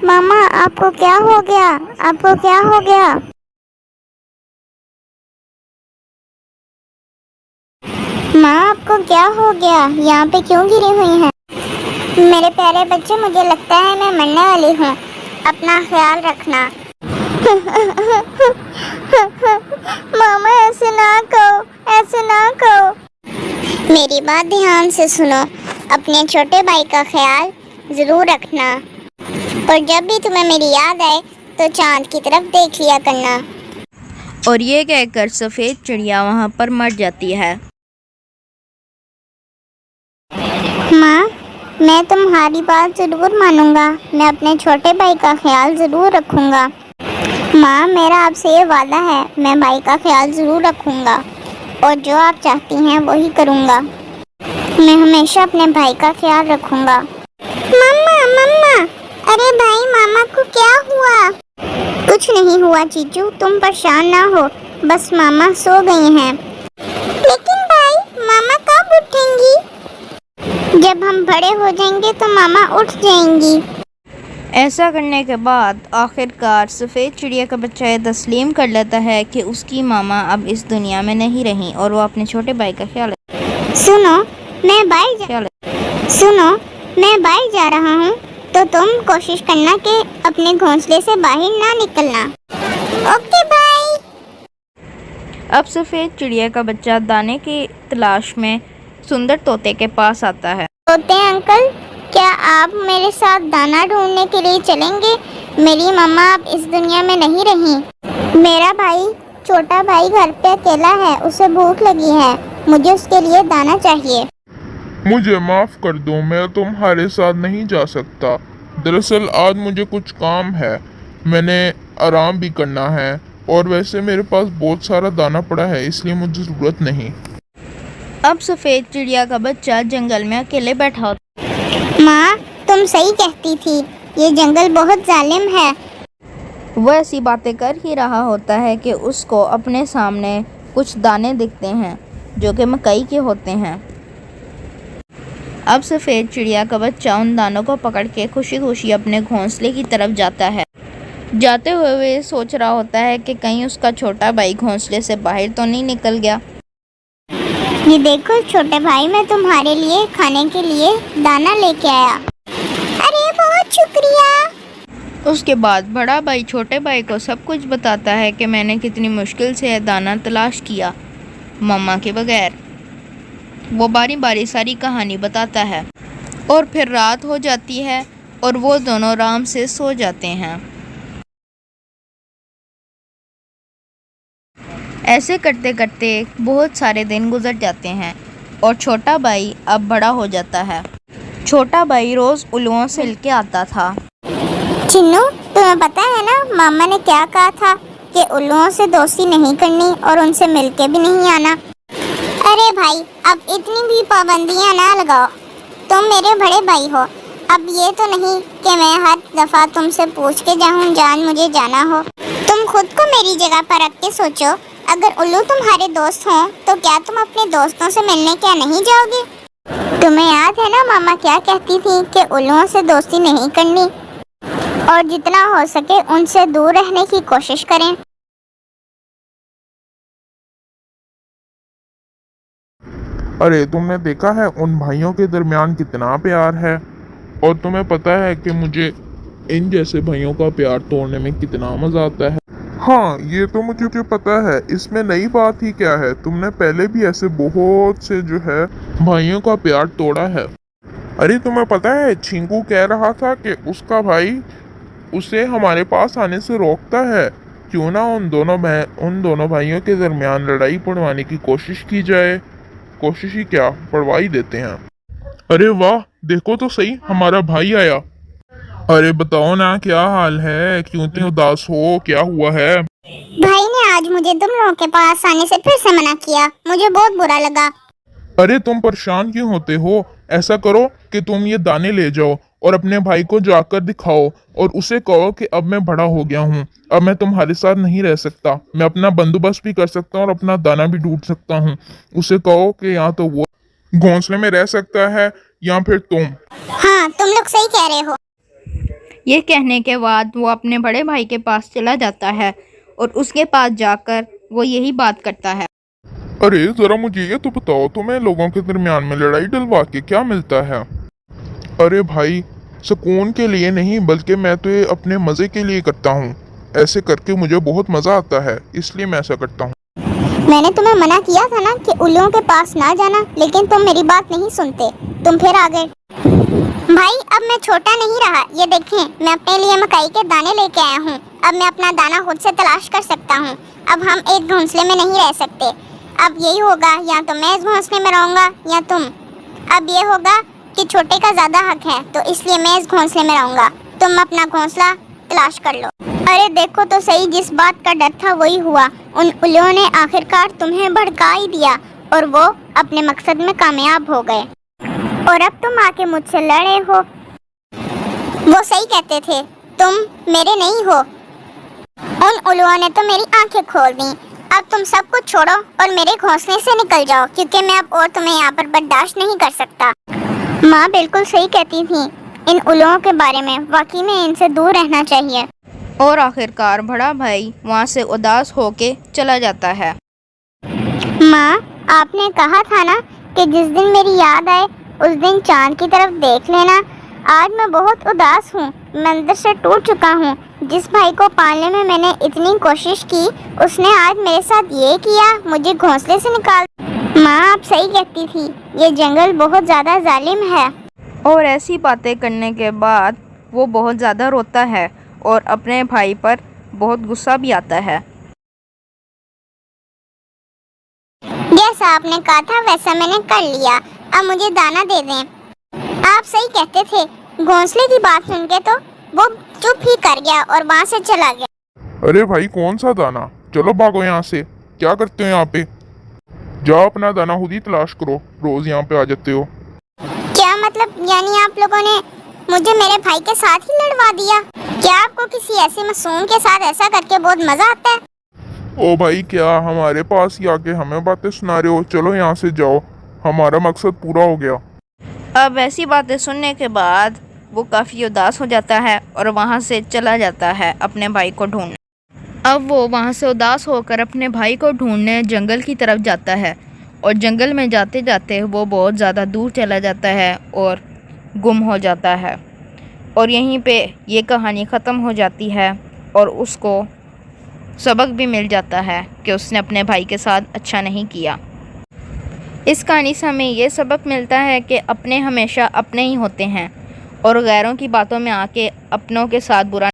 मामा आपको क्या हो गया? आपको क्या हो गया? माँ आपको क्या हो गया? यहाँ पे क्यों गिरी हुई हैं? मेरे प्यारे बच्चे, मुझे लगता है मैं मरने वाली हूँ। अपना ख्याल रखना। मामा ऐसे ना कहो, ऐसे ना कहो। मेरी बात ध्यान से सुनो। अपने छोटे भाई का ख्याल जरूर रखना और जब भी तुम्हें मेरी याद आए तो चांद की तरफ देख लिया करना। और ये कहकर सफ़ेद चिड़िया वहाँ पर मर जाती है। माँ, मैं तुम्हारी बात ज़रूर मानूंगा। मैं अपने छोटे भाई का ख्याल ज़रूर रखूंगा। माँ, मेरा आपसे ये वादा है, मैं भाई का ख्याल ज़रूर रखूंगा और जो आप चाहती हैं वही करूंगा। मैं हमेशा अपने भाई का ख्याल रखूंगा। मम्मा, मम्मा, अरे भाई, मामा को क्या हुआ? कुछ नहीं हुआ चीचू, तुम परेशान ना हो, बस मामा सो गई हैं। लेकिन भाई, मामा कब उठेंगी? जब हम बड़े हो जाएंगे तो मामा उठ जाएंगी। ऐसा करने के बाद आखिरकार सफ़ेद चिड़िया का बच्चा ये तस्लीम कर लेता है कि उसकी मामा अब इस दुनिया में नहीं रही और वो अपने छोटे भाई का ख्याल सुनो, मैं बाहर जा रहा हूँ, तो तुम कोशिश करना कि अपने घोंसले से बाहर ना निकलना। Okay bye. अब सफ़ेद चिड़िया का बच्चा दाने की तलाश में सुंदर तोते के पास आता है। तोते अंकल, क्या आप मेरे साथ दाना ढूंढने के लिए चलेंगे? मेरी मम्मा अब इस दुनिया में नहीं रही। मेरा भाई, छोटा भाई घर पे अकेला है, उसे भूख लगी है, मुझे उसके लिए दाना चाहिए। मुझे माफ़ कर दो, मैं तुम्हारे साथ नहीं जा सकता। दरअसल आज मुझे कुछ काम है, मैंने आराम भी करना है और वैसे मेरे पास बहुत सारा दाना पड़ा है, इसलिए मुझे ज़रूरत नहीं। अब सफ़ेद चिड़िया का बच्चा जंगल में अकेले बैठा होता माँ, तुम सही कहती थी, ये जंगल बहुत जालिम है। वो ऐसी बातें कर ही रहा होता है कि उसको अपने सामने कुछ दाने दिखते हैं जो कि मकई के होते हैं। अब सफ़ेद चिड़िया का बच्चा उन दानों को पकड़ के खुशी खुशी अपने घोंसले की तरफ जाता है। जाते हुए वे सोच रहा होता है कि कहीं उसका छोटा भाई घोंसले से बाहर तो नहीं निकल गया। ये देखो छोटे भाई, मैं तुम्हारे लिए खाने के लिए दाना लेके आया। अरे बहुत शुक्रिया। उसके बाद बड़ा भाई छोटे भाई को सब कुछ बताता है कि मैंने कितनी मुश्किल से दाना तलाश किया मम्मा के बगैर। वो बारी बारी सारी कहानी बताता है और फिर रात हो जाती है और वो दोनों आराम से सो जाते हैं। ऐसे करते करते बहुत सारे दिन गुजर जाते हैं और छोटा भाई अब बड़ा हो जाता है। छोटा भाई रोज़ उल्लुओं से मिलके आता था। चिन्नू, तुम्हें पता है ना मामा ने क्या कहा था कि उल्लुओं से दोस्ती नहीं करनी और उनसे मिलके भी नहीं आना। अरे भाई, अब इतनी भी पाबंदियां ना लगाओ, तुम मेरे बड़े भाई हो। अब ये तो नहीं कि मैं हर दफ़ा तुमसे पूछ के जाऊँ जान मुझे जाना हो। तुम खुद को मेरी जगह पर रख के सोचो, अगर उल्लू तुम्हारे दोस्त हों तो क्या तुम अपने दोस्तों से मिलने क्या नहीं जाओगे? तुम्हें याद है ना मामा क्या कहती थी कि उल्लुओं से दोस्ती नहीं करनी और जितना हो सके उनसे दूर रहने की कोशिश करें। अरे तुमने देखा है उन भाइयों के दरमियान कितना प्यार है, और तुम्हें पता है कि मुझे इन जैसे भाइयों का प्यार तोड़ने में कितना मज़ा आता है। हाँ, ये तो मुझे पता है, इसमें नई बात ही क्या है, तुमने पहले भी ऐसे बहुत से जो है भाइयों का प्यार तोड़ा है। अरे तुम्हें पता है, छिंकू कह रहा था कि उसका भाई उसे हमारे पास आने से रोकता है। क्यों ना उन दोनों भाइयों के दरमियान लड़ाई पड़वाने की कोशिश की जाए। कोशिश ही क्या, पड़वा ही देते हैं। अरे वाह, देखो तो सही, हमारा भाई आया। अरे बताओ ना, क्या हाल है, क्यों इतने उदास हो, क्या हुआ है? भाई ने आज मुझे तुम लोगों के पास आने से फिर से मना किया, मुझे बहुत बुरा लगा। अरे तुम परेशान क्यों होते हो? ऐसा करो कि तुम ये दाने ले जाओ और अपने भाई को जाकर दिखाओ और उसे कहो कि अब मैं बड़ा हो गया हूँ, अब मैं तुम्हारे साथ नहीं रह सकता, मैं अपना बंदोबस्त भी कर सकता हूँ और अपना दाना भी ढूंढ सकता हूँ। उसे कहो कि या तो वो घोंसले में रह सकता है या फिर तुम। हाँ, तुम लोग सही कह रहे हो। ये कहने के बाद वो अपने बड़े भाई के पास चला जाता है और उसके पास जाकर वो यही बात करता है। अरे जरा मुझे ये तो बताओ, तुम्हें लोगों के दरमियान में लड़ाई डलवा के क्या मिलता है? अरे भाई, सुकून के लिए नहीं बल्कि मैं तो ये अपने मज़े के लिए करता हूँ। ऐसे करके मुझे बहुत मज़ा आता है, इसलिए मैं ऐसा करता हूँ। मैंने तुम्हें मना किया था ना कि उल्लुओं के पास ना जाना, लेकिन तुम मेरी बात नहीं सुनते, तुम फिर आ गए। भाई अब मैं छोटा नहीं रहा, ये देखें मैं अपने लिए मकई के दाने लेके आया हूँ। अब मैं अपना दाना खुद से तलाश कर सकता हूँ। अब हम एक घोंसले में नहीं रह सकते। अब यही होगा, या तो मैं इस घोंसले में रहूँगा या तुम। अब ये होगा कि छोटे का ज़्यादा हक है, तो इसलिए मैं इस घोंसले में रहूँगा। तुम अपना घोंसला तलाश कर लो। अरे देखो तो सही, जिस बात का डर था वही हुआ। उन उल्लुओं ने आखिरकार तुम्हें भड़का ही दिया और वो अपने मकसद में कामयाब हो गए। और अब तुम आके मुझसे लड़े हो। वो सही कहते थे, तुम मेरे नहीं हो। उन उल्लुओं ने तो मेरी आंखें खोल दी। अब तुम सब कुछ छोड़ो और मेरे घोंसले से निकल जाओ, क्योंकि मैं अब और तुम्हें यहाँ पर बर्दाश्त नहीं कर सकता। माँ बिल्कुल सही कहती थी इन उल्लुओं के बारे में, वाकई में इनसे दूर रहना चाहिए। और आखिरकार बड़ा भाई वहाँ से उदास होके चला जाता है। माँ आपने कहा था ना कि जिस दिन मेरी याद आए उस दिन चांद की तरफ देख लेना। आज मैं बहुत उदास हूँ, मैं अंदर से टूट चुका हूँ। जिस भाई को पालने में मैंने इतनी कोशिश की, उसने आज मेरे साथ ये किया, मुझे घोंसले से निकाल। माँ आप सही कहती थी, ये जंगल बहुत ज़्यादा जालिम है। और ऐसी बातें करने के बाद वो बहुत ज़्यादा रोता है और अपने भाई पर बहुत गुस्सा भी आता है। जैसा आपने कहा था वैसा मैंने कर लिया, अब मुझे दाना दे दें। आप सही कहते थे। घोंसले की बात सुन के तो वो चुप ही कर गया और वहाँ से चला गया। अरे भाई, कौन सा दाना? चलो भागो यहाँ से। क्या करते हो यहाँ पे? जाओ अपना दाना खुद ही तलाश करो, रोज यहाँ पे आ जाते हो। क्या मतलब, यानी आप लोगों ने मुझे मेरे भाई के साथ ही लड़वा दिया? क्या आपको किसी ऐसे मासूम के साथ ऐसा करके बहुत मजा आता है? ओ भाई, क्या हमारे पास ही आके हमें बातें सुना रहे हो? चलो यहाँ से जाओ, हमारा मकसद पूरा हो गया। अब ऐसी बातें सुनने के बाद वो काफ़ी उदास हो जाता है और वहाँ से चला जाता है अपने भाई को ढूंढने। अब वो वहाँ से उदास होकर अपने भाई को ढूंढने जंगल की तरफ जाता है और जंगल में जाते जाते वो बहुत ज़्यादा दूर चला जाता है और गुम हो जाता है। और यहीं पे ये कहानी ख़त्म हो जाती है और उसको सबक भी मिल जाता है कि उसने अपने भाई के साथ अच्छा नहीं किया। इस कहानी से हमें ये सबक मिलता है कि अपने हमेशा अपने ही होते हैं और गैरों की बातों में आके अपनों के साथ बुरा